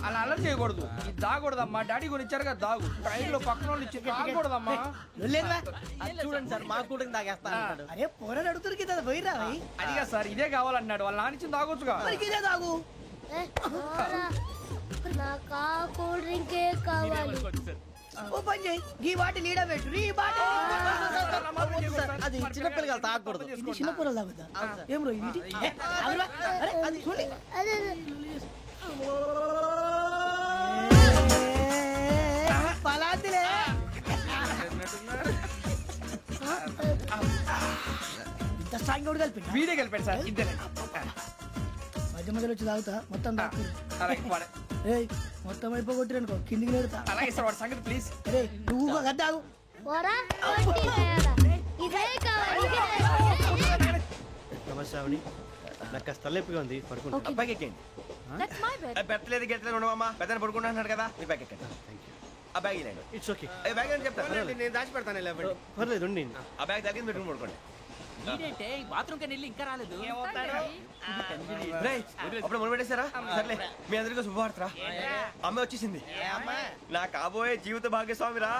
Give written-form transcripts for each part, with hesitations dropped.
అలా అలర్ చేయకూడదు. ఇది దాగకూడదమ్మా. డాడీ కొని ఇచ్చారు కదా దాగు. ట్రైన్ లో పక్కన వాళ్ళు ఇచ్చి దాగకూడదమ్మా. చూడండి సార్ మా కూడా తాగేస్తా. అరే పోరాడు అడుగుతారు కదా పోయిరా. అదిగా సార్ ఇదే కావాలన్నాడు. వాళ్ళ నాన్న ఇచ్చింది తాగొచ్చుగా. ఇదే తాగు. నాకు కూల్ డ్రింకే కావాలి. ఓ పని చేయి, ఈ బాటి లీడ పెట్టు. ఈ బాటి అది చిన్నపిల్లలు తాగకూడదు. చిన్నపిల్లలు తాగుతా. ఏం రో ఇది? అరే అది చూడండి. అదే పలాతిలే. ఇంత స్ట్రాంగ్ కూడా కలిపి వీడే కలిపాడు సార్. ఇద్దరే మధ్య మధ్యలో వచ్చి తాగుతా. మొత్తం తాగు. మొత్తం అయిపోగొట్టిరనుకో కిందికి నేడుతా. అలాగే సార్ వాడి సంగతి ప్లీజ్. అరే నువ్వు గద్దాగు. నమస్తే ఆవిడ. నాకు కాస్త తలెప్పిగా ఉంది, పడుకుంటా. అబ్బాయికి ఎక్కండి. పెట్టలేదు గెట్టలేదు ఉండవమ్మా. పెద్దని పడుకుంటున్నాడు కదా. మీ బ్యాగ్ ఎక్కండి. ఆ బ్యాగ్ ఇలాండి. It's okay. బ్యాగ్ అని చెప్తాను. నేను దాచి పెడతాను. పర్లేదు ఉండి. ఆ బ్యాగ్ తగ్గింది పెట్టుకుని పడుకోండి. బాత్రూమ్ కని వెళ్ళి ఇంకా రాలేదు. అప్పుడు మొదలు పెట్టేశారా? సర్లే మీ అందరికీ శుభవార్తరా. అమ్మ వచ్చేసింది. నా కాబోయే జీవిత భాగ్యస్వామిరా.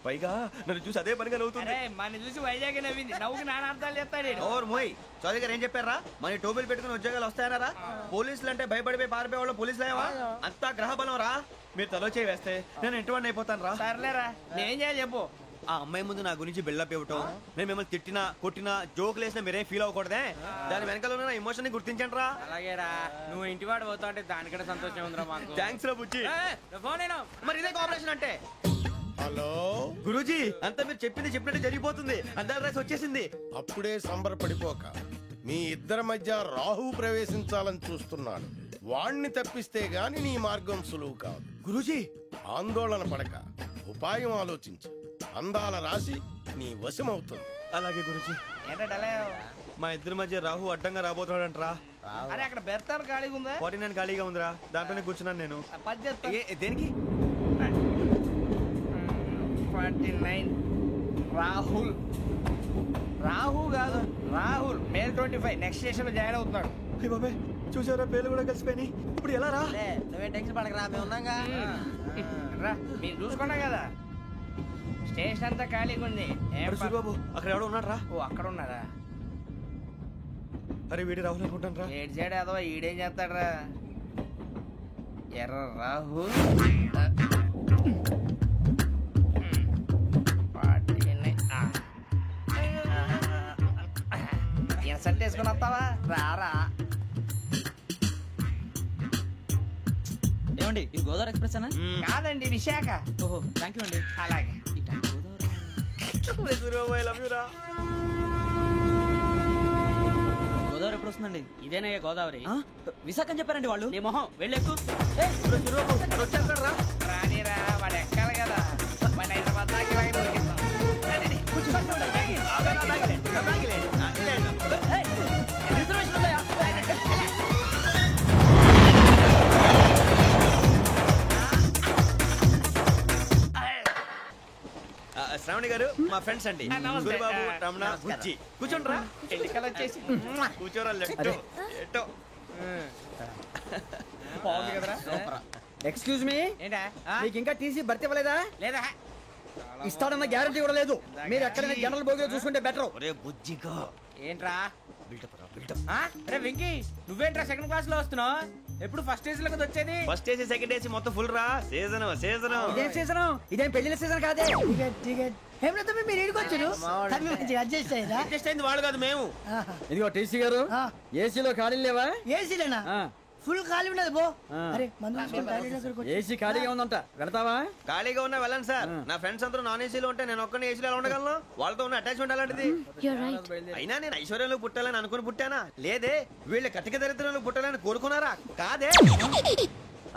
పైగా నన్ను చూసి అదే పనిగా నవ్వుతుంది. మన చూసి వైజాగ్ నవ్వింది. నవ్వుకి నాన్న అర్థాలు చెప్తాడు. ఓర్ మోయ్ చౌదరి గారు ఏం చెప్పారా? మన టోబీలు పెట్టుకుని ఉద్యోగాలు వస్తాయన్నారా? పోలీసులు అంటే భయపడిపోయి పారిపోయే వాళ్ళు పోలీసులేవా? అంతా గ్రహ బలం రా. మీరు తలో చేయి వేస్తే నేను ఇంటివాడిని అయిపోతాను రా. సర్లేరా నేనేం చేయాలి చెప్పు. ఆ అమ్మాయి ముందు నా గురించి బిల్డప్ ఇవ్వటం, నేను మిమ్మల్ని తిట్టినా కొట్టినా జోకులు వేసినా మీరేం ఫీల్ అవ్వకూడదే. దాని వెనకాల ఉన్న ఎమోషన్ ని గుర్తించండి రా. అలాగేరా, నువ్వు ఇంటివాడు పోతా అంటే దానికంటే సంతోషం ఉందిరా మాకు. థ్యాంక్స్ రా బుజ్జి. మరి ఇదే కోఆపరేషన్ అంటే. హలో గురూజీ, అంతా మీరు చెప్పింది చెప్పినట్టు జరిగిపోతుంది. అందరి రైస్ వచ్చేసింది. అప్పుడే సంబరపడిపోక. మీ ఇద్దరి మధ్య రాహు ప్రవేశించాలని చూస్తున్నాడు. వాణ్ణి తప్పిస్తే గాని నీ మార్గం సులువు కాదు. గురూజీ ఆందోళన పడక, ఉపాయం ఆలోచించు. అందాల రాశి నీ వశమవుతుంది. అలాగే గురూజీ. మా ఇద్దరి మధ్య రాహు అడ్డంగా రాబోతున్నాడంటరా. అరే అక్కడ బెర్తాను ఖాళీగా ఉందా? 49 ఖాళీగా ఉందిరా. దాంట్లోనే కూర్చున్నాను నేను. దేనికి? 49 రాహుల్. రాహు కాదు రాహుల్. మే 25 నెక్స్ట్ స్టేషన్ లో జాయిన్ అవుతున్నాడు. బాబాయ్ చూసారా, పేర్లు కూడా కలిసిపోయినాయి. ఇప్పుడు ఎలా రా? నువ్వేం టెన్షన్ పడకరా, మేము ఉన్నాగా. రా మీరు చూసుకున్నాం కదా. స్టేషన్ అంతా ఖాళీగా ఉంది. బాబు అక్కడ ఎవడో ఉన్నాడు రా. ఓ అక్కడ ఉన్నారా? అరే వీడి రాహుల్ అనుకుంటాను రా. ఏడు చేయడం అదవా, ఈడేం చేస్తాడరా? ఎర్ర రాహుల్. ఇన్సల్ట్ వేసుకుని వస్తావా? రారా. ఏమండి ఇది గోదావరి ఎక్స్ప్రెస్ అనా? కాదండి విశాఖ. ఓహో థ్యాంక్ యూ అండి. అలాగే గోదావరి ఎప్పుడు వస్తుందండి? ఇదేనయ్యా గోదావరి. విశాఖ అని చెప్పారండి వాళ్ళు. నీ మొహం వెళ్ళెక్కు. రానిరా, వాడు ఎక్కాలి కదా. మన హైదరాబాద్ దాకా ఇలాగే దొరికిస్తాం. శ్రావణి గారు మా ఫ్రెండ్స్ అండి. గురుబాబు, రమణ, బుజ్జి. కూర్చోండి రా. ఎన్నికలు వచ్చేసి కూర్చోరా. ఎట్టో బాగుంది కదరా. ఎక్స్క్యూజ్ మీ, ఏంటా మీకు ఇంకా టీసీ భర్తీ ఇవ్వలేదా? లేదా? ఇస్తాడన్న గ్యారంటీ కూడా లేదు. మీరు ఎక్కడైనా జనరల్ బోగిలో చూసుకుంటే బెటర్. ఒరే బుజ్జిగా ఏంట్రా బిల్డప్ రా బిల్డప్. అరే వెంకీ నువ్వేంట్రా సెకండ్ క్లాస్ లో వస్తున్నావు? ఎప్పుడు ఫస్ట్ ఏసీ లో వచ్చేది? ఫస్ట్ ఏసీ సెకండ్ ఏసీ మొత్తం ఫుల్ రా. Season season. ఇదేం సీజన్? ఇదేం పెళ్లిన సీజన్ కాదే. ఏమిటో మీరు ఇడికొచ్చారు. అడ్జస్ట్ అయ్యారా? అడ్జస్ట్ అయింది వాళ్ళు కాదు మేము. ఇదిగో టీసీ గారు, ఏసీలో ఖాళీ లేవా? ఏసీలేనా? ఫుల్ ఖాళీ ఉన్నది పో. అరే ఏసీ ఖాళీగా ఉందంట, వెళ్తావా? ఖాళీగా ఉన్నా వెళ్ళండి సార్. నా ఫ్రెండ్స్ అందరూ నాన్ ఏసీలో ఉంటే నేను ఒక్కనే ఏసీలో ఎలా ఉండగలను? వాళ్ళతో ఉన్న అటాచ్మెంట్ అలాంటిది. అయినా నేను ఐశ్వర్యంలో పుట్టాలని అనుకుని పుట్టానా? లేదే. వీళ్ళ కటిక దరిద్రంలో పుట్టాలని కోరుకున్నారా? కాదే.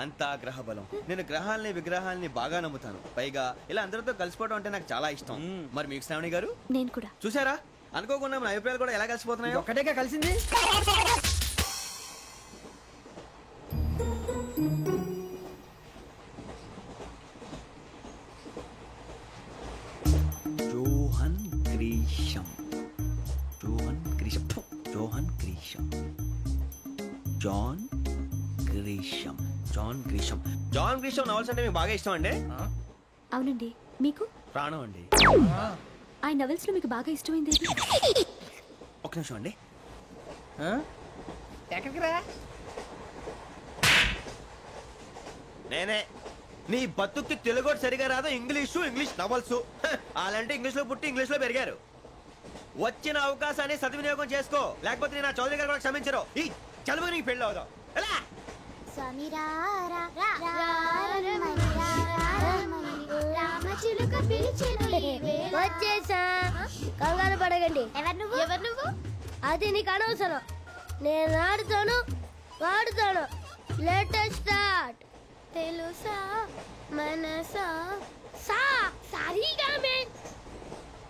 అంతా గ్రహ బలం. నేను గ్రహాలని విగ్రహాలని బాగా నమ్ముతాను. పైగా ఇలా అందరితో కలిసిపోవడం అంటే నాకు చాలా ఇష్టం. మరి మీకు శ్రావణి గారు? నేను కూడా. చూసారా, అనుకోకుండా మన అభిప్రాయాలు కూడా ఎలా కలిసిపోతున్నాయి. ఒక్కటేగా కలిసింది. Johan Grisham. Johan Grisham. Johan Grisham. John Grisham. John Grisham novels అంటే మీకు బాగా ఇష్టం అండి? అవునండి. మీకు? ప్రాణం అండి. ఆయన నవెల్స్ లో మీకు బాగా ఇష్టమైంది? ఒక నిమిషం అండి. ఎక్కడికి రా? నేనే. నీ బతుక్కి తెలుగు సరిగా రాదు, ఇంగ్లీష్ నవల్స్. అలాంటి ఇంగ్లీష్ లో పుట్టి ఇంగ్లీష్ లో పెరిగారు. వచ్చిన అవకాశాన్ని సద్వినియోగం చేసుకో, లేకపోతే నేను నా చౌదరి గారు కూడా క్షమించరు. ఈ చదువు నీకు పెళ్ళి అవుదాం. ఎలా? వచ్చేసా, కంగారు పడగండి. ఎవరు నువ్వు? అది నీకు అనవసరం. నేను ఆడుతాను, వాడుతాను. Let start. తెలుసా మనసా సా సారీగా మే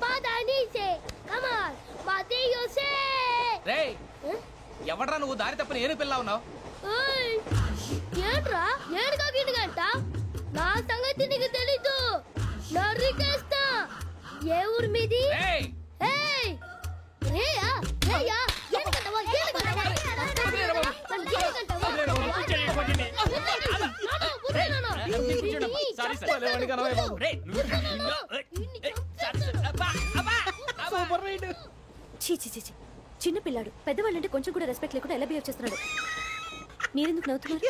పదని సే కమాల్ బాతియో సే. రేయ్, ఎవడ్రా నువ్వు? దారి తప్పని ఏను పిల్ల ఉన్నావు? ఓయ్, ఏంట్రా ఏడుగా గిడుగంట? నా సంగతి నీకు తెలీదు. నరికేస్తా. ఏ ఊరు మీది? రేయ్, ఏయ్ రేయా రేయా ఏడుగంటవా ఏడుగంటవా సారీ సార్. రేయ్, సూపర్ రైడ్. చీ చీ చీ చీ. చిన్న పిల్లాడు పెద్దవాళ్ళంటే కొంచెం కూడా రెస్పెక్ట్ లేకుండా ఎలా బిహేవ్ చేస్తున్నాడు. మీరెందుకు నవ్వుతున్నారు?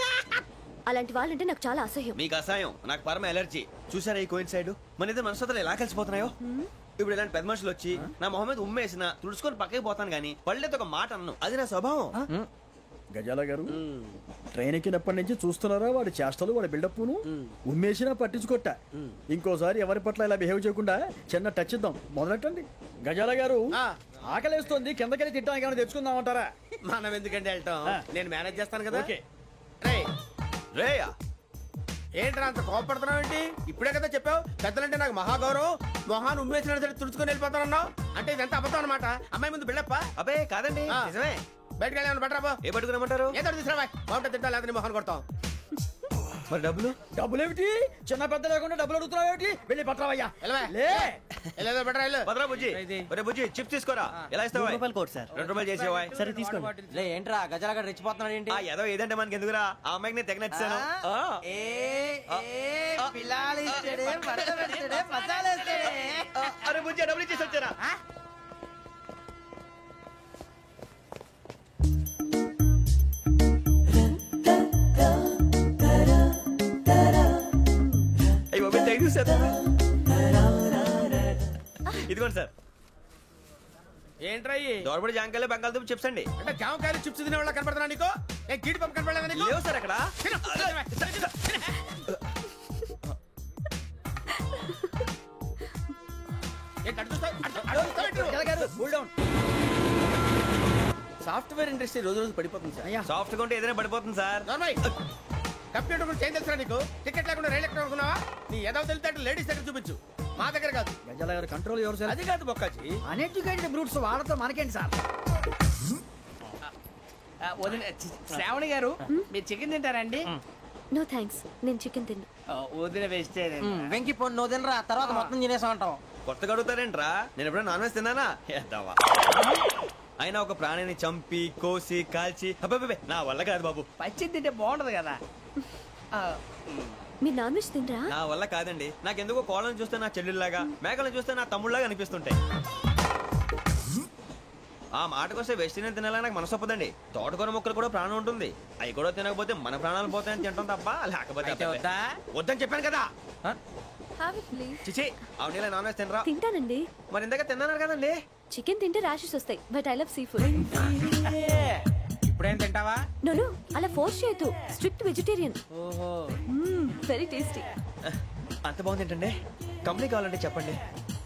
అలాంటి వాళ్ళంటే నాకు చాలా అసహ్యం. మీకు అసహాయం, నాకు పరమ ఎలర్జీ. చూసారా ఈ కోయిన్సైడ్? మన ఇద్దరు మనసుతో ఎలా కలిసిపోతున్నాయో. ఇప్పుడు ఇలాంటి పెద్ద మనుషులు వచ్చి నా మొహం మీద ఉమ్మేసిన తుడుచుకొని పక్కకి పోతాను గానీ పళ్ళేతో ఒక మాట అన్ను. అది నా స్వభావం. గజాల గారు, ట్రైన్ ఎక్కినప్పటి నుంచి చూస్తున్నారా వాడి చేష్టలు, వాడి బిల్డప్ను? ఉమ్మేసినా పట్టించుకోట. ఇంకోసారి ఎవరి పట్ల ఇలా బిహేవ్ చేయకుండా చిన్న టచ్ ఇద్దాం. మొదలెట్టండి. గజాల గారు, ఆకలేస్తోంది, కిందకెళ్ళి తిట్టడానికి ఏమైనా తెచ్చుకుందామంటారా? మనం ఎందుకంటే వెళ్తాం, నేను మేనేజ్ చేస్తాను కదా. ఓకే. రేయా, ఏంట్రా అంత కోపడుతున్నావు ఏంటి? ఇప్పుడే కదా చెప్పావు పెద్దలంటే నాకు మహాగౌరవం, మొహాన్ని ఉమ్మేసిన సరే తుడుచుకొని వెళ్ళిపోతానన్నావు. అంటే ఇదంతా అబద్ధం అనమాట. అమ్మాయి ముందు బిల్డప్ప. అబ్బే కాదండి, నిజమే. బయటకు వెళ్ళి బట్రాబో. ఏ పట్టుకురమ్మంటారు? ఏదో తీసుకురా, బాగుంటుంది తింటా, లేదా మొహాన్ని కొడతాం. మరి డబ్బులు? డబ్బులేమిటి? చిన్న పెద్ద లేకుండా డబ్బులు అడుగుతున్నావు ఏమిటి? వెళ్ళి పట్టరావయ్యా. వెళ్ళేదో బట్రా వెళ్ళు. భద్రా బుజ్జి, ఒరే బుజ్జి చిప్స్ తీసుకోరా. ఎలా ఇస్తావా? ₹2 చేసేవా? సరే తీసుకోండి. లే ఏంట్రా గజలగా రెచ్చిపోతున్నాడు ఏంటి? ఏదో ఏదంటే మనకి ఎందుకురా, ఆ అమ్మాయికి నేను తెగ నచ్చాను. అరే బుజ్జి, డబ్బులు ఇచ్చేసి వచ్చారా? ఇదిగోండి సార్. ఏంట్రా దోరబడి జాంకాయలు బంగాళదుంప చిప్స్ అండి. అంటే జామకాయలు చిప్స్ తినే వాళ్ళ కనపడుతున్నా నీకు? ఏ గీడి పంపు కనపడలేదా నీకు? లేవు సార్ అక్కడ. సాఫ్ట్వేర్ ఇండస్ట్రీ రోజు రోజు పడిపోతుంది సార్. సాఫ్ట్ గా ఉంటే ఏదైనా పడిపోతుంది సార్. కంప్యూటర్ గురించి ఏం తెలుసా నీకు? టికెట్ లేకుండా రైలు ఎక్కడ అనుకున్నావా? నీ ఏదో తెలితే లేడీస్ దగ్గర చూపించు, మా దగ్గర కాదు. గజాల గారు కంట్రోల్ ఎవరు సార్? అది కాదు బొక్కాజీ. అన్ఎడ్యుకేటెడ్ బ్రూట్స్ వాళ్ళతో మనకేంటి సార్? శ్రావణి గారు, మీరు చికెన్ తింటారండి? నో థ్యాంక్స్, నేను చికెన్ తిన్నా. వదిన వేస్తే వెంకి పొన్ను నువ్వు తినరా, తర్వాత మొత్తం తినేసా ఉంటాం. కొత్తగా అడుగుతారేంట్రా? నేను ఎప్పుడైనా నాన్ వెజ్ తిన్నానా? ఎద్దావా. అయినా ఒక ప్రాణిని చంపి కోసి కాల్చి అబ్బబ్బే నా వల్ల కాదు బాబు. పచ్చి తింటే బాగుంటది కదా. మీరు నాన్ వెజ్ తినరా? నా వల్ల కాదండి. నాకెందుకో కోళ్ళని చూస్తే నా చెల్లెళ్ళలాగా, మేకలను చూస్తే నా తమ్ముళ్ళలాగా అనిపిస్తుంటాయి. ఆ మాటకొస్తే వెస్టిరియన్ తినాలని నాకు మనసు ఒప్పదండి. తోటకూర మొక్కలు కూడా ప్రాణం ఉంటుంది. అవి కూడా తినకపోతే మన ప్రాణాలు పోతాయని తింటాం తప్ప లేకపోతే వద్దని చెప్పాను కదా. చిచి, అవునీ నాన్ వెజ్ తినరా? తింటానండి. మరి ఇందాక తిన్నాను కదండి. చికెన్ తింటే ర్యాషెస్ వస్తాయి, but I love sea food. ఇప్పుడేం తింటావా? నో అలా ఫోర్స్ చేయొద్దు. Strict vegetarian. ఓహో, వెరీ టేస్టీ. అంత బాగుంది ఏంటండి? కంపెనీ కావాలంటే చెప్పండి,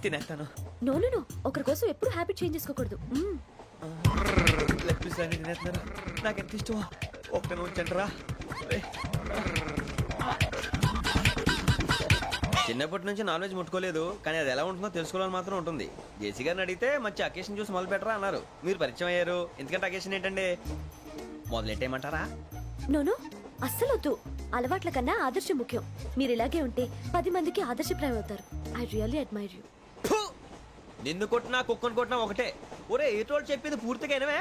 తినేస్తాను. నో ఒకరి కోసం ఎప్పుడు హ్యాబిట్ చేంజ్ చేసుకోకూడదు. లెగ్ పీస్ అన్ని తినేస్తున్నారు. నాకు ఎంత ఇష్టం. ఒకటే ఉంచండిరా. చిన్నప్పటి నుంచి నాన్ వెజ్ ముట్టుకోలేదు, కానీ అది ఎలా ఉంటుందో తెలుసుకోవాలని మాత్రం ఉంటుంది. జేసీ గారిని అడిగితే మంచి అకేషన్ చూసి మొదలు పెట్టరా అన్నారు. మీరు పరిచయం అయ్యారు, ఎందుకంటే అకేషన్ ఏంటండి? మొదలెట్టేయమంటారా? నో అస్సలు వద్దు. అలవాట్ల కన్నా ఆదర్శం ముఖ్యం. మీరు ఇలాగే ఉంటే 10 మందికి ఆదర్శప్రాయం అవుతారు. I really admire you. నిన్ను కొట్టినా కుక్కను కొట్టినా ఒకటే. ఒరే ఏటోళ్ళు చెప్పింది పూర్తిగా వినవే.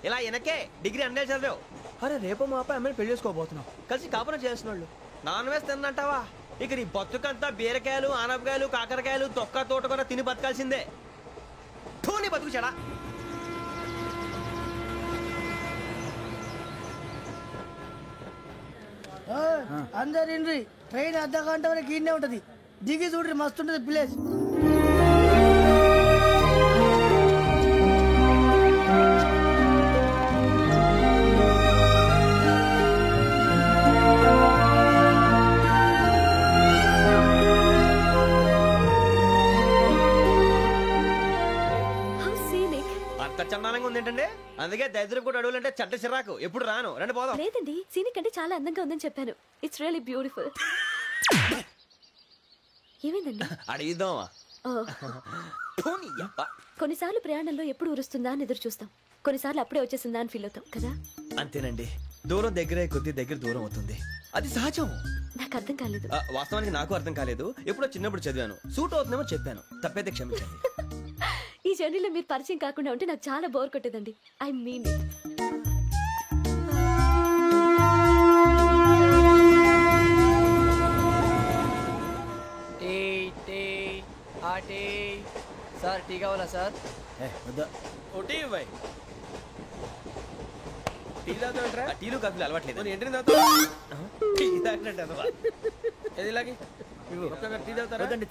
ఇలా వెనకే డిగ్రీ అన్నే చదివావు. అరే రేపు మా అబ్బాయి అమ్మని పెళ్లి చేసుకోబోతున్నాం కలిసి కాపురం చేసిన వాళ్ళు నాన్ వేసి తిన్నంటావా ఇక నీ బతుకంతా బీరకాయలు ఆనపకాయలు కాకరకాయలు తొక్క తోట కూడా తిని బతకాల్సిందే నీ బతుకు చెడా అందరు ఇండ్రి ట్రైన్ అర్ధ గంట వరకు ఇన్నే ఉంటది దిగి చూడ్రి మస్తు ఉంటది ప్లేస్ అంత చందానంగా ఉంది ఏంటంటే అందుకే దరిద్రం కూడా అడవులంటే చెడ్డ చిరాకు ఎప్పుడు రాను రండి పోదాం లేదండి సీనిక్ అంటే చాలా అందంగా ఉందని చెప్పాను ఇట్స్ రియల్లీ బ్యూటిఫుల్ ఏమైందండి అడిగిద్దామా కొన్నిసార్లు ప్రయాణంలో ఎప్పుడు ఉరుస్తుందా అని ఎదురు చూస్తాం కొన్నిసార్లు అప్పుడే వచ్చేసిందా అని ఫీల్ అవుతాం కదా అంతేనండి దూరం దగ్గరే కొద్ది దగ్గర దూరం అవుతుంది అది సహజం నాకు అర్థం కాలేదు వాస్తవానికి నాకు అర్థం కాలేదు ఎప్పుడో చిన్నప్పుడు చదివాను సూట్ అవుతుందేమో చెప్పాను తప్పైతే క్షమించండి ఈ జర్నీలో మీరు పరిచయం కాకుండా ఉంటే నాకు చాలా బోర్ కొట్టేదండి ఐ మీన్ సార్ టీ కావాలా సార్ టీలు కాఫీలు అలవాట్లేదు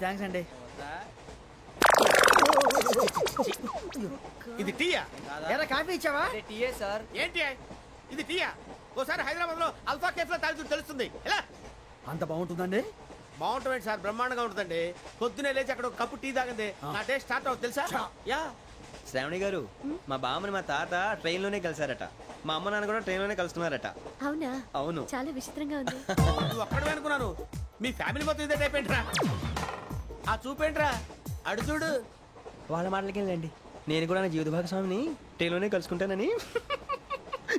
థ్యాంక్స్ అండి ఇది టీయా ఎరా కాఫీ ఇచ్చావా టీయే సార్ ఏంటి ఇది టీయా ఓసారి హైదరాబాద్ లో అల్ఫా కేఫ్ లో తాగుతూ తెలుస్తుంది ఎలా అంత బాగుంటుందండి బాగుంటుంది సార్ బ్రహ్మాండంగా ఉంటుందండి పొద్దునే లేచి అక్కడ ఒక కప్పు టీ తాగింది నా డే స్టార్ట్ అవుతుంది తెలుసా యా శ్రావణి గారు మా బామ్మని మా తాత ట్రైన్ లోనే కలిసారట మా అమ్మ నాన్న కూడా ట్రైన్ లోనే కలుస్తున్నారట అవునా అవును చాలా విచిత్రంగా ఉంది నువ్వు ఒక్కడే అనుకున్నాను మీ ఫ్యామిలీ మొత్తం ఇదే టైప్ ఏంట్రా ఆ చూపేంట్రా అడు చూడు వాళ్ళ మాటలకి వెళ్ళండి నేను కూడా నా జీవిత భాగస్వామిని ట్రైన్ లోనే కలుసుకుంటానని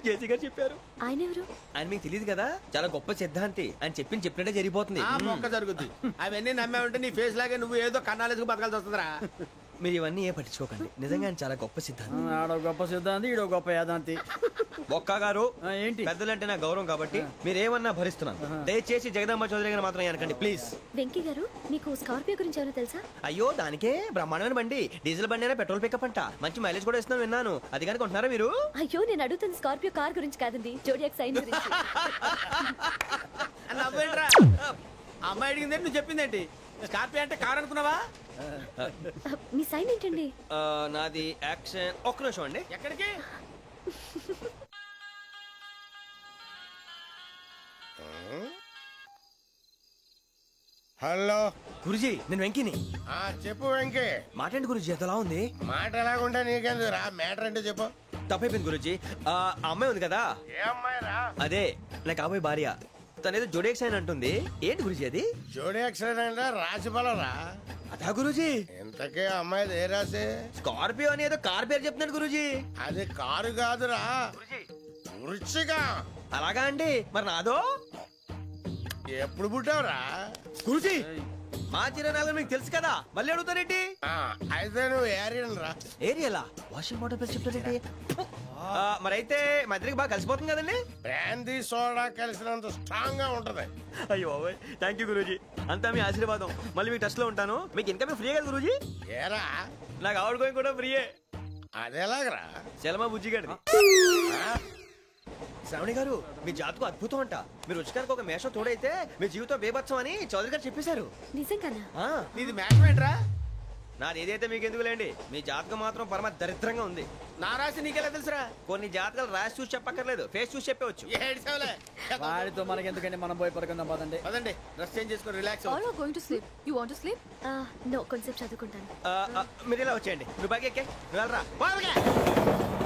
జేసీ గారు చెప్పారు ఆయన ఎవరు ఆయన మీకు తెలియదు కదా చాలా గొప్ప సిద్ధాంతి అని చెప్పినట్టే జరిగిపోతుంది ఆ మొక్క జరుగుద్ది అవన్నీ నమ్మే ఉంటే నీ ఫేస్ లాగే నువ్వు ఏదో కన్నాలేసుకు బతకాల్సి వస్తుందిరా మీరు ఇవన్నీ ఏ పట్టించుకోకండి నిజంగా ఆయన చాలా గొప్ప సిద్ధాంతి ఆడో గొప్ప సిద్ధాంతి ఈడో గొప్ప యాదాంతి ఒక్క గారు ఏంటి పెద్దలంటే నా గౌరవం కాబట్టి మీరు ఏమన్నా భరిస్తున్నాను దయచేసి జగదాంబ చౌదరి గారు మాత్రం అనకండి ప్లీజ్ వెంకీ గారు మీకు స్కార్పియో గురించి ఏమైనా తెలుసా అయ్యో దానికే బ్రహ్మాండమైన బండి డీజిల్ బండి అయినా పెట్రోల్ పికప్ అంట మంచి మైలేజ్ కూడా ఇస్తున్నాను విన్నాను అది కానీ కొంటున్నారా మీరు అయ్యో నేను అడుగుతుంది స్కార్పియో కార్ గురించి కాదండి జోడియాక్ సైన్ గురించి నవ్వేంట్రా అమ్మాయి అడిగింది నువ్వు చెప్పిందేంటి స్కార్పియో అంటే కార్ అనుకున్నావా మీ సైన్ ఏంటండి నాది యాక్షన్ ఒక్క నిమిషం అండి ఎక్కడికి హలో గురుజీ నేను వెంకిని చెప్పు వెంకీ మాట్లాడండి గురుజీ ఎంతలా ఉంది మాట ఎలాగుంటా నీకెందుకు రా మ్యాటర్ అంటే చెప్పు తప్పైపోయింది గురుజీ ఆ అమ్మాయి ఉంది కదా ఏ అమ్మాయి రా అదే నా కాబోయే భార్య తనేదో జోడేక్ సైన్ అంటుంది ఏంటి గురుజీ అది జోడి యాక్సిడెంట్ రాసి రా అదా గురుజీ ఇంతకే అమ్మాయి ఏ రాసి స్కార్పియో అని ఏదో కార్ పేరు చెప్తున్నాడు గురుజీ అది కారు కాదురా వృచ్చిక అలాగా అండి మరి నాదో ఎప్పుడు పుట్టావురా గురుజీ మా చిరనాలు మీకు తెలుసు కదా మళ్ళీ అడుగుతారేంటి అయితే నువ్వు ఏరియన్ రా ఏరియలా వాషింగ్ వాటర్ పేరు చెప్తారేంటి మరైతే మా ఇద్దరికి బాగా కలిసిపోతుంది కదండి బ్రాందీ సోడా కలిసినంత స్ట్రాంగ్ గా ఉంటది అయ్యో థ్యాంక్ యూ గురూజీ అంతా మీ ఆశీర్వాదం మళ్ళీ మీకు టచ్ లో ఉంటాను మీకు ఇన్కమ్ ఫ్రీ కదా గురూజీ ఏరా నాకు అవుట్ గోయింగ్ కూడా ఫ్రీయే అదేలాగరా చలమా బుజ్జి గారిది శ్రావణి గారు మీ జాతకు అద్భుతం అంట మీరు రుచికారికి ఒక మేషం తోడైతే మీ జీవితం బేబత్సం అని చౌదరి గారు చెప్పేశారు నిజంగానా నీది మ్యాచ్ ఏంట్రా నాది ఏదైతే మీకు ఎందుకు లేండి మీ జాతకం మాత్రం పరమ దరిద్రంగా ఉంది నా రాసి నీకెలా తెలుసురా కొన్ని జాతకాలు రాసి చూసి చెప్పక్కర్లేదు ఫేస్ చూసి చెప్పవచ్చు ఏడ్చావులే వాడితో మనకి ఎందుకంటే మనం పోయి పడుకుందాం పదండి పదండి డ్రెస్ చేంజ్ చేసుకొని relax All are going to sleep. You want to sleep? No, కొంచెం చదువుకుంటాను. మీరు ఇలా వచ్చేయండి నువ్వు బాగా ఎక్కే నువ్వు వెళ్ళరా